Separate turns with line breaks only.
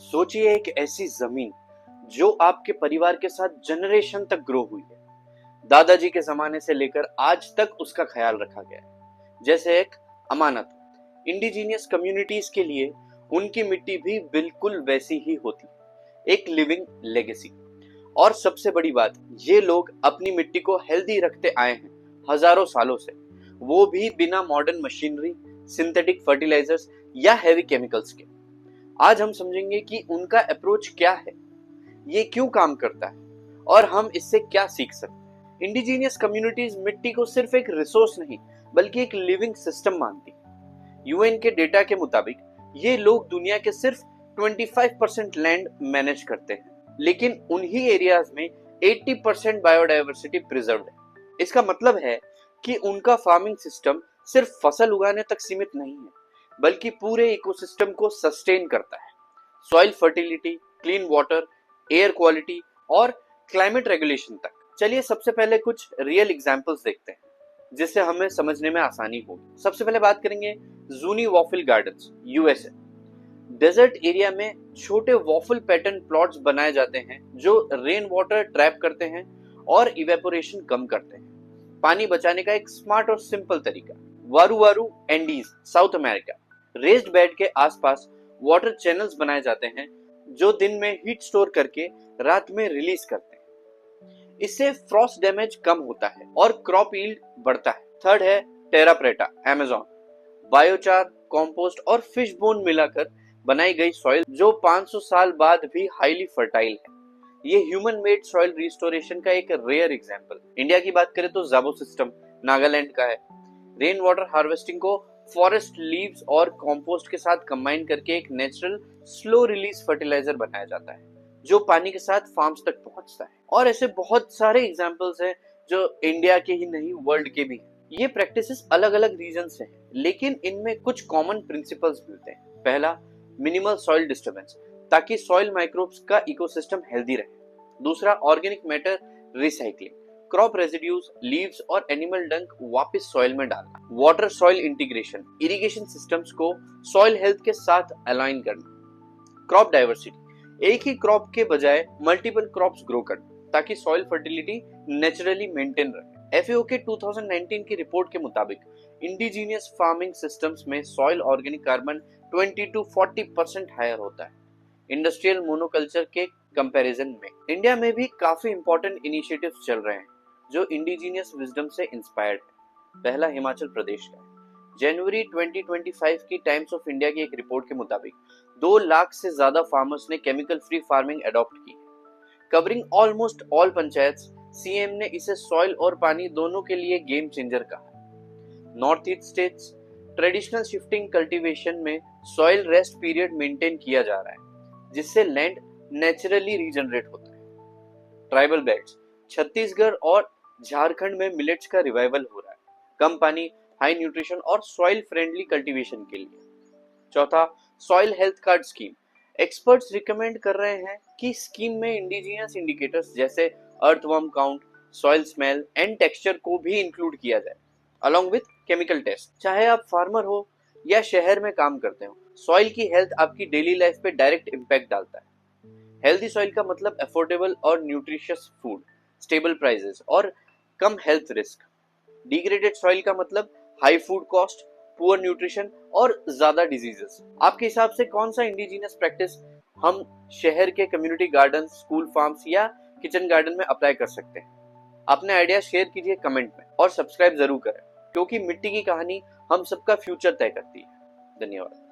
सोचिए एक ऐसी जमीन जो आपके परिवार के साथ जनरेशन तक ग्रो हुई है। दादाजी के जमाने से लेकर आज तक उसका ख्याल रखा गया है, जैसे एक अमानत। इंडिजीनियस कम्युनिटीज के लिए उनकी मिट्टी भी बिल्कुल वैसी ही होती है, एक लिविंग लेगेसी। और सबसे बड़ी बात, ये लोग अपनी मिट्टी को हेल्दी रखते आए हैं हजारों सालों से, वो भी बिना मॉडर्न मशीनरी, सिंथेटिक फर्टिलाइजर्स या हैवी केमिकल्स के। आज हम समझेंगे कि उनका अप्रोच क्या है, ये क्यों काम करता है और हम इससे क्या सीख सकते हैं। इंडिजीनियस कम्युनिटीज मिट्टी को सिर्फ एक रिसोर्स नहीं बल्कि एक लिविंग सिस्टम मानती। यूएन के डेटा के मुताबिक ये लोग दुनिया के सिर्फ 25% लैंड मैनेज करते हैं, लेकिन उन्हीं एरियाज में 80% बायोडायवर्सिटी प्रिजर्व्ड है। इसका मतलब है कि उनका फार्मिंग सिस्टम सिर्फ फसल उगाने तक सीमित नहीं है बल्कि पूरे इकोसिस्टम को सस्टेन करता है। Soil fertility, clean water, air quality और क्लाइमेट रेगुलेशन तक। चलिए सबसे पहले कुछ रियल एग्जांपल्स देखते हैं जिससे हमें समझने में आसानी होगी। सबसे पहले बात करेंगे Zuni Waffle Gardens, USA. Desert area में छोटे वॉफल पैटर्न प्लॉट्स बनाए जाते हैं जो रेन वाटर ट्रैप करते हैं और इवेपोरेशन कम करते हैं। पानी बचाने का एक स्मार्ट और सिंपल तरीका। वारू वारू Andes, south America. Raised bed के आसपास वाटर चैनल्स बनाए जाते हैं जो दिन में हीट स्टोर करके रात में रिलीज करते हैं। इससे फ्रॉस्ट डैमेज कम होता है और क्रॉप यील्ड बढ़ता है। थर्ड है टेरा प्रेटा, अमेज़न। बायोचार, कंपोस्ट और फिश बोन मिलाकर बनाई गई सॉइल जो 500 साल बाद भी हाईली फर्टाइल है। ये ह्यूमन मेड सॉइल रिस्टोरेशन का एक रेयर एग्जांपल। इंडिया की बात करें तो जाबो सिस्टम नागालैंड का है। रेन वाटर हार्वेस्टिंग को फॉरेस्ट लीव्स और कंपोस्ट के साथ कंबाइन करके एक नेचुरल स्लो रिलीज फर्टिलाइजर बनाया जाता है जो पानी के साथ फार्म्स तक पहुंचता है। और ऐसे बहुत सारे एग्जांपल्स हैं जो इंडिया के ही नहीं वर्ल्ड के भी हैं। ये प्रैक्टिसेस अलग अलग रीजन से हैं, लेकिन इनमें कुछ कॉमन प्रिंसिपल्स मिलते हैं। पहला, मिनिमल सॉइल डिस्टर्बेंस, ताकि सॉइल माइक्रोब्स का इकोसिस्टम हेल्दी रहे। दूसरा, organic matter recycling, crop residues, leaves और एनिमल डंक वापस सॉइल में डालना। Water soil integration, irrigation systems को सॉइल हेल्थ के साथ अलाइन करना। क्रॉप डाइवर्सिटी, एक ही क्रॉप के बजाय मल्टीपल क्रॉप्स ग्रो करना ताकि सॉइल फर्टिलिटी नेचुरली मेंटेन रहे। एफएओ के 2019 की रिपोर्ट के मुताबिक इंडिजीनियस फार्मिंग सिस्टम्स में soil organic carbon 20 to 40% higher होता है इंडस्ट्रियल मोनोकल्चर के कंपैरिजन में। इंडिया में भी काफी इंपॉर्टेंट इनिशिएटिव्स चल रहे हैं जो इंडिजीनियस विजडम से इंस्पायर्ड है। पहला हिमाचल प्रदेश का है। जनवरी 2025 की टाइम्स ऑफ इंडिया की एक रिपोर्ट के मुताबिक 2 लाख से ज्यादा फार्मर्स ने केमिकल फ्री फार्मिंग अडॉप्ट की है, covering almost all panchayats. CM ने इसे सॉइल और पानी दोनों के लिए गेम चेंजर कहा। North east states, traditional shifting cultivation में सॉइल रेस्ट पीरियड मेंटेन किया जा रहा है जिससे लैंड नेचुरली रीजनरेट होता है। ट्राइबल बेल्ट्स, छत्तीसगढ़ और झारखंड में मिलेट्स का रिवाइवल हो रहा है, कम पानी, हाई न्यूट्रिशन और सॉइल फ्रेंडली कल्टीवेशन के लिए। चौथा, soil health card scheme. Experts recommend कर रहे हैं कि स्कीम में इंडिजिनियस इंडिकेटर्स जैसे earthworm count, soil smell and texture को भी इंक्लूड किया जाए अलॉन्ग विद केमिकल टेस्ट। चाहे आप फार्मर हो या शहर में काम करते हो, सॉइल की हेल्थ आपकी डेली लाइफ पे डायरेक्ट इम्पैक्ट डालता है। हेल्दी सॉइल का मतलब अफोर्डेबल और न्यूट्रिशियस फूड, स्टेबल प्राइसेस और कम हेल्थ रिस्क। डिग्रेडेड सॉइल का मतलब high food cost, poor nutrition और ज्यादा डिजीजेस। आपके हिसाब से कौन सा इंडिजिनियस प्रैक्टिस हम शहर के कम्युनिटी गार्डन, स्कूल फार्म्स या किचन गार्डन में अप्लाई कर सकते हैं? अपने आइडिया शेयर कीजिए कमेंट में और सब्सक्राइब जरूर करें, क्योंकि मिट्टी की कहानी हम सबका फ्यूचर तय करती है। धन्यवाद।